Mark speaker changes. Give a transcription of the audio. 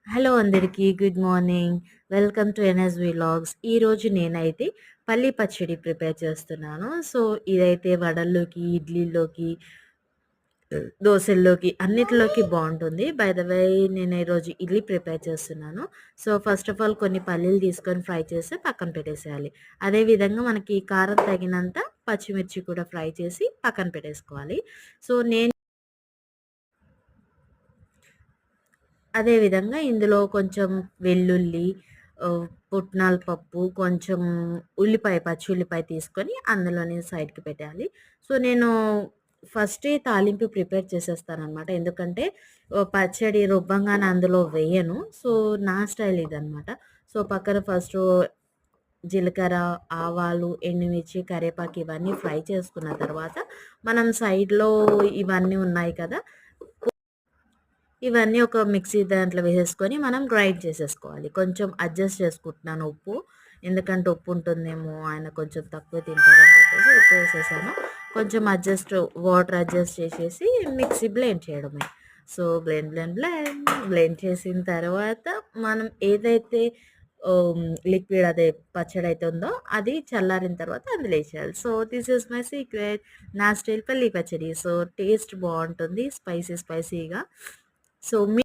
Speaker 1: Hello అందరికీ good morning. Welcome to N S vlogs. ఈరోజు నేనైతే పల్లి పచ్చడి ప్రిపేర్ చేస్తున్నాను. సో, ఇదైతే వడల్లోకి, ఇడ్లీలోకి, దోసల్లోకి అన్నిటిలోకి బావుంటుంది. బై ద వే నేను ఈరోజు ఇడ్లీ ప్రిపేర్ చేస్తున్నాను. సో, ఫస్ట్ ఆఫ్ ఆల్ కొన్ని పల్లీలు తీసుకొని ఫ్రై చేసి పక్కన పెట్టేసేయాలి. అదే విధంగా మనకి కారం తగినంత పచ్చిమిర్చి కూడా ఫ్రై చేసి పక్కన పెట్టేసుకోవాలి. సో, అదే విధంగా ఇందులో కొంచెం వెల్లుల్లి, పుట్నాల పప్పు, కొంచెం ఉల్లిపాయ, పచ్చి ఉల్లిపాయ తీసుకొని అందులోనే సైడ్‌కి పెట్టేయాలి. సో, నేను ఫస్టే తాలింపు ప్రిపేర్ చేసేస్తాననమాట. ఎందుకంటే పచ్చడి రుబ్బంగానే అందులో వేయను. సో, నా స్టైల్ ఇదనమాట. సో, పక్కన ఫస్టు జీలకర్ర, ఆవాలు, ఎండుమిర్చి, కరివేపాకు ఇవన్నీ ఫ్రై చేసుకున్న తర్వాత మనం సైడ్‌లో ఇవన్నీ ఉన్నాయి కదా! ఇవన్నీ ఒక మిక్సీ దాంట్లో వేసేసుకొని మనం గ్రైండ్ చేసేసుకోవాలి. కొంచెం అడ్జస్ట్ చేసుకుంటున్నాను ఉప్పు. ఎందుకంటే ఉప్పు ఉంటుందేమో, ఆయన కొంచెం తక్కువ తింటారని చెప్పేసి ఉప్పు వేసేసాను. కొంచెం వాటర్ అడ్జస్ట్ చేసేసి మిక్సీ బ్లెండ్ చేయడమే. సో, బ్లెండ్ చేసిన తర్వాత మనం ఏదైతే లిక్విడ్ అదే పచ్చడైతే ఉందో అది చల్లారిన తర్వాత అందులో ఏసేయాలి. So, this is my secret. నా స్టైల్ పల్లి పచ్చడి. సో, టేస్ట్ బావుంటుంది స్పైసీగా. సో,